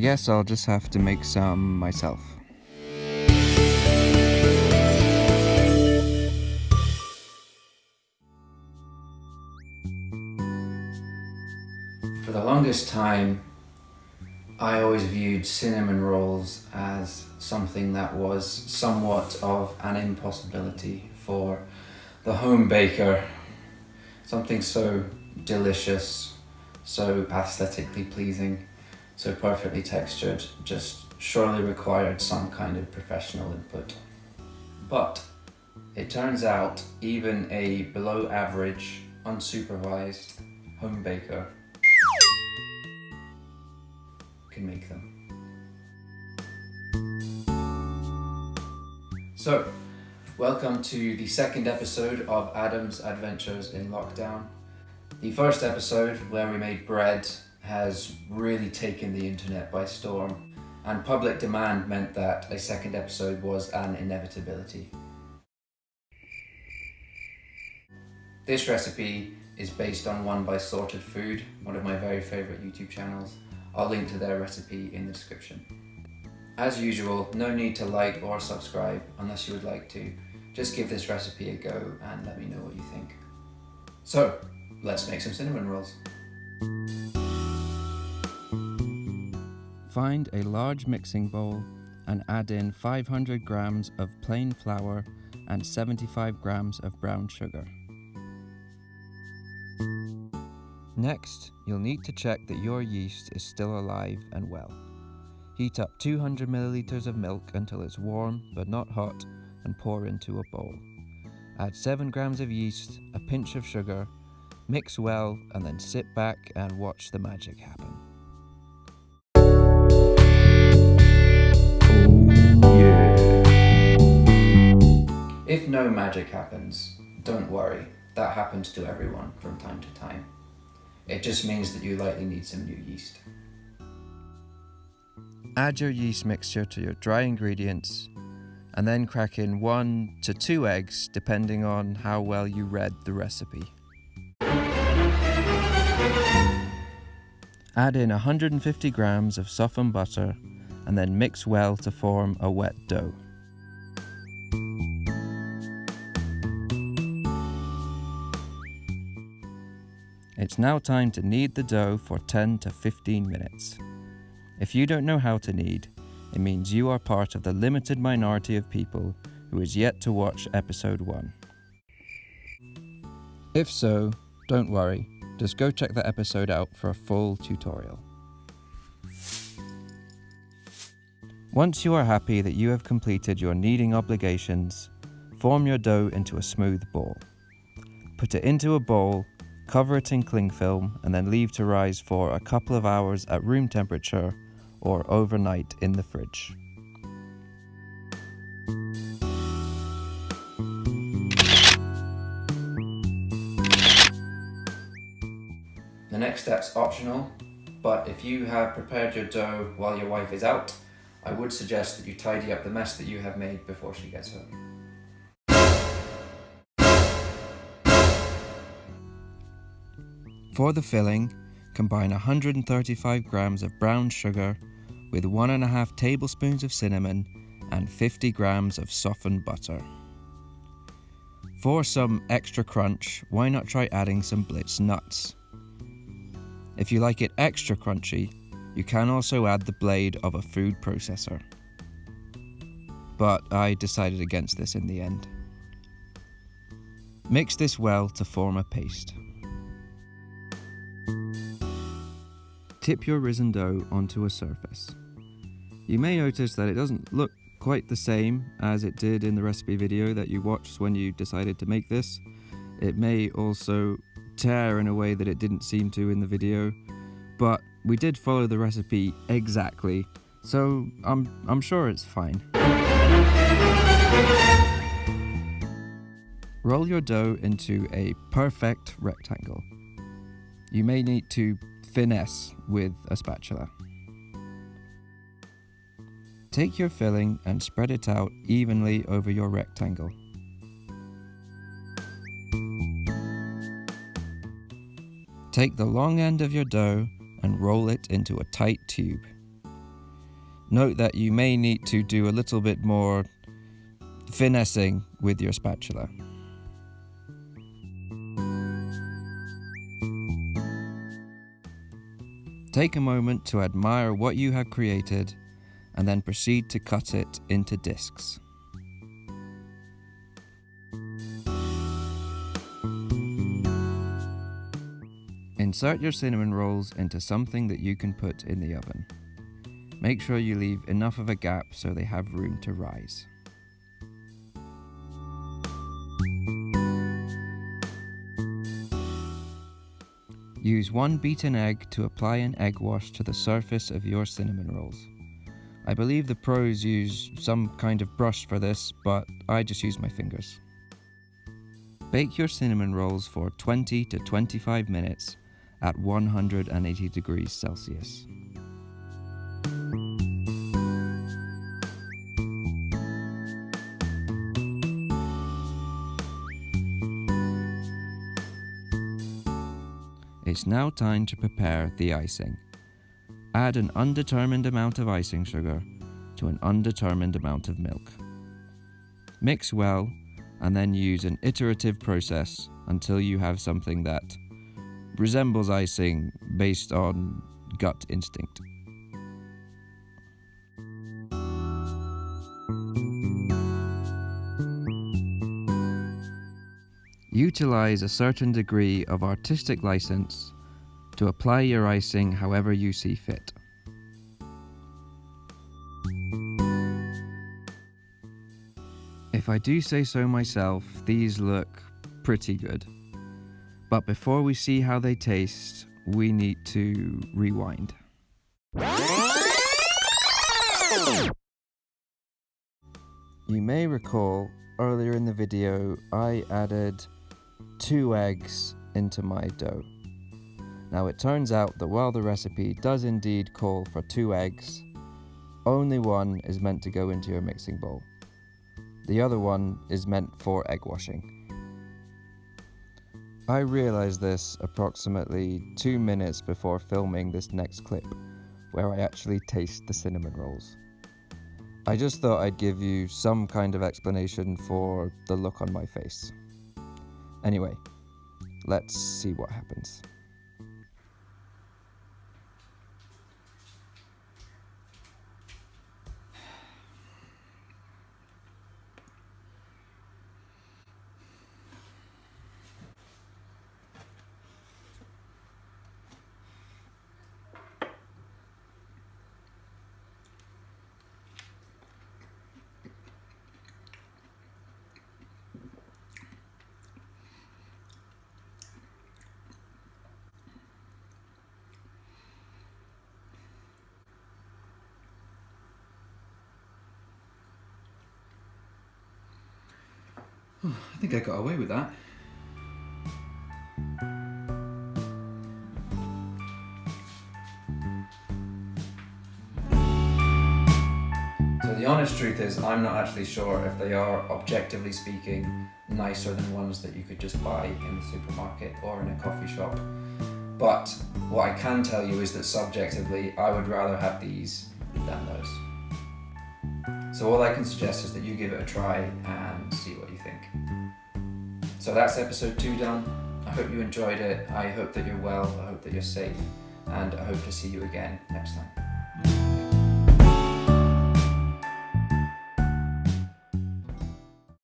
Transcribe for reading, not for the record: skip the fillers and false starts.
guess I'll just have to make some myself. For the longest time, I always viewed cinnamon rolls as something that was somewhat of an impossibility for the home baker. Something so delicious, so aesthetically pleasing, so perfectly textured, just surely required some kind of professional input. But it turns out even a below average, unsupervised home baker can make them. So, welcome to the second episode of Adam's Adventures in Lockdown. The first episode, where we made bread, has really taken the internet by storm, and public demand meant that a second episode was an inevitability. This recipe is based on one by SortedFood, one of my very favourite YouTube channels. I'll link to their recipe in the description. As usual, no need to like or subscribe unless you would like to. Just give this recipe a go and let me know what you think. So, let's make some cinnamon rolls. Find a large mixing bowl and add in 500 grams of plain flour and 75 grams of brown sugar. Next, you'll need to check that your yeast is still alive and well. Heat up 200 milliliters of milk until it's warm but not hot and pour into a bowl. Add 7 grams of yeast, a pinch of sugar, mix well, and then sit back and watch the magic happen. Oh yeah! If no magic happens, don't worry. That happens to everyone from time to time. It just means that you likely need some new yeast. Add your yeast mixture to your dry ingredients and then crack in 1 to 2 eggs depending on how well you read the recipe. Add in 150 grams of softened butter and then mix well to form a wet dough. It's now time to knead the dough for 10 to 15 minutes. If you don't know how to knead, it means you are part of the limited minority of people who is yet to watch episode 1. If so, don't worry, just go check that episode out for a full tutorial. Once you are happy that you have completed your kneading obligations, form your dough into a smooth ball. Put it into a bowl, cover it in cling film, and then leave to rise for a couple of hours at room temperature or overnight in the fridge. The next step's optional, but if you have prepared your dough while your wife is out, I would suggest that you tidy up the mess that you have made before she gets home. For the filling, combine 135 grams of brown sugar with 1.5 tablespoons of cinnamon and 50 grams of softened butter. For some extra crunch, why not try adding some Blitz nuts? If you like it extra crunchy, you can also add the blade of a food processor. But I decided against this in the end. Mix this well to form a paste. Tip your risen dough onto a surface. You may notice that it doesn't look quite the same as it did in the recipe video that you watched when you decided to make this. It may also tear in a way that it didn't seem to in the video, but we did follow the recipe exactly, so I'm sure it's fine. Roll your dough into a perfect rectangle. You may need to finesse with a spatula. Take your filling and spread it out evenly over your rectangle. Take the long end of your dough and roll it into a tight tube. Note that you may need to do a little bit more finessing with your spatula. Take a moment to admire what you have created and then proceed to cut it into discs. Insert your cinnamon rolls into something that you can put in the oven. Make sure you leave enough of a gap so they have room to rise. Use 1 beaten egg to apply an egg wash to the surface of your cinnamon rolls. I believe the pros use some kind of brush for this, but I just use my fingers. Bake your cinnamon rolls for 20 to 25 minutes at 180 degrees Celsius. It's now time to prepare the icing. Add an undetermined amount of icing sugar to an undetermined amount of milk. Mix well and then use an iterative process until you have something that resembles icing based on gut instinct. Utilize a certain degree of artistic license to apply your icing however you see fit. If I do say so myself, these look pretty good. But before we see how they taste, we need to rewind. You may recall earlier in the video I added 2 eggs into my dough. Now it turns out that while the recipe does indeed call for 2 eggs, only one is meant to go into your mixing bowl. The other one is meant for egg washing. I realized this approximately 2 minutes before filming this next clip, where I actually taste the cinnamon rolls. I just thought I'd give you some kind of explanation for the look on my face. Anyway, let's see what happens. I think I got away with that. So the honest truth is, I'm not actually sure if they are, objectively speaking, nicer than ones that you could just buy in the supermarket or in a coffee shop. But what I can tell you is that subjectively, I would rather have these than those. So all I can suggest is that you give it a try and see what you think. So that's episode 2 done. I hope you enjoyed it. I hope that you're well. I hope that you're safe. And I hope to see you again next time.